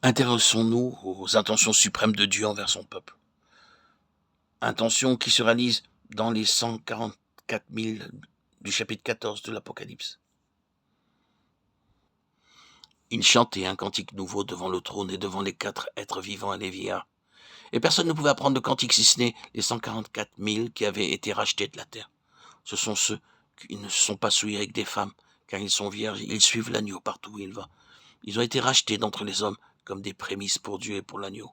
Intéressons-nous aux intentions suprêmes de Dieu envers son peuple. Intentions qui se réalisent dans les 144 000 du chapitre 14 de l'Apocalypse. Il chantait un cantique nouveau devant le trône et devant les 4 êtres vivants et les vieillards. Et personne ne pouvait apprendre de cantique si ce n'est les 144 000 qui avaient été rachetés de la terre. Ce sont ceux qui ne se sont pas souillés avec des femmes, car ils sont vierges, ils suivent l'agneau partout où il va. Ils ont été rachetés d'entre les hommes comme des prémices pour Dieu et pour l'agneau.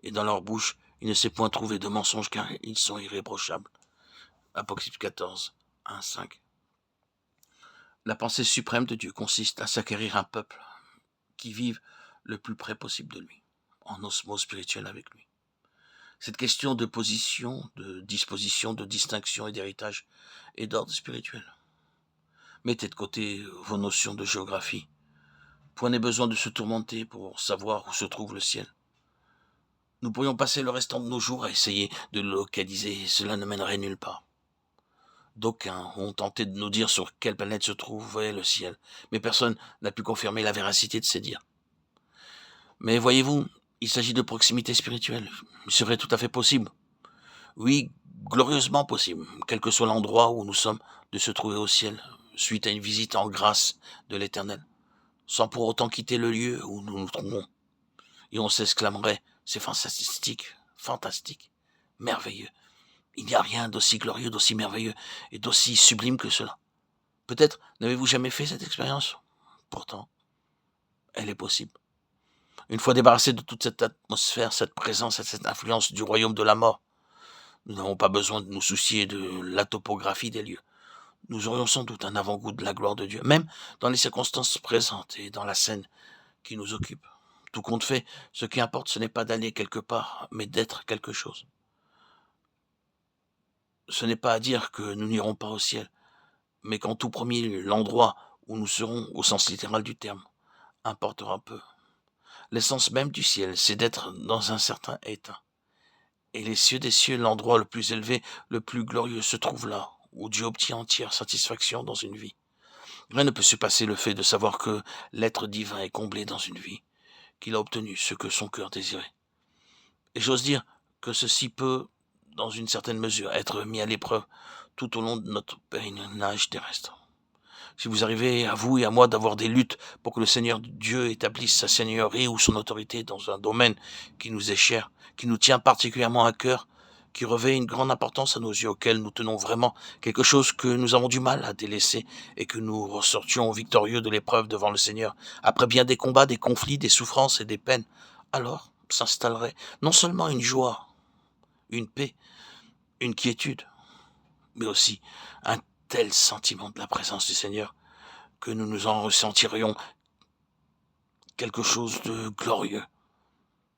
Et dans leur bouche, il ne s'est point trouvé de mensonge, car ils sont irréprochables. Apocalypse 14, 1, 5. La pensée suprême de Dieu consiste à s'acquérir un peuple qui vive le plus près possible de lui, en osmose spirituelle avec lui. Cette question de position, de disposition, de distinction et d'héritage est d'ordre spirituel. Mettez de côté vos notions de géographie. Point n'est besoin de se tourmenter pour savoir où se trouve le ciel. Nous pourrions passer le restant de nos jours à essayer de le localiser et cela ne mènerait nulle part. D'aucuns ont tenté de nous dire sur quelle planète se trouvait le ciel, mais personne n'a pu confirmer la véracité de ces dires. Mais voyez-vous, il s'agit de proximité spirituelle. Il serait tout à fait possible, oui, glorieusement possible, quel que soit l'endroit où nous sommes, de se trouver au ciel, suite à une visite en grâce de l'Éternel, sans pour autant quitter le lieu où nous nous trouvons. Et on s'exclamerait, c'est fantastique, merveilleux. Il n'y a rien d'aussi glorieux, d'aussi merveilleux et d'aussi sublime que cela. Peut-être n'avez-vous jamais fait cette expérience? Pourtant, elle est possible. Une fois débarrassé de toute cette atmosphère, cette présence et cette influence du royaume de la mort, nous n'avons pas besoin de nous soucier de la topographie des lieux. Nous aurions sans doute un avant-goût de la gloire de Dieu, même dans les circonstances présentes et dans la scène qui nous occupe. Tout compte fait, ce qui importe, ce n'est pas d'aller quelque part, mais d'être quelque chose. Ce n'est pas à dire que nous n'irons pas au ciel, mais qu'en tout premier, l'endroit où nous serons, au sens littéral du terme, importera peu. L'essence même du ciel, c'est d'être dans un certain état. Et les cieux des cieux, l'endroit le plus élevé, le plus glorieux, se trouve là, où Dieu obtient entière satisfaction dans une vie. Rien ne peut surpasser le fait de savoir que l'être divin est comblé dans une vie, qu'il a obtenu ce que son cœur désirait. Et j'ose dire que ceci peut, dans une certaine mesure, être mis à l'épreuve tout au long de notre pèlerinage terrestre. Si vous arrivez à vous et à moi d'avoir des luttes pour que le Seigneur Dieu établisse sa seigneurie ou son autorité dans un domaine qui nous est cher, qui nous tient particulièrement à cœur, qui revêt une grande importance à nos yeux, auquel nous tenons vraiment, quelque chose que nous avons du mal à délaisser et que nous ressortions victorieux de l'épreuve devant le Seigneur, après bien des combats, des conflits, des souffrances et des peines, alors s'installerait non seulement une joie, une paix, une quiétude, mais aussi un tel sentiment de la présence du Seigneur que nous nous en ressentirions quelque chose de glorieux.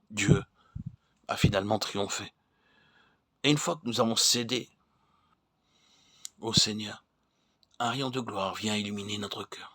Dieu a finalement triomphé. Et une fois que nous avons cédé au Seigneur, un rayon de gloire vient illuminer notre cœur.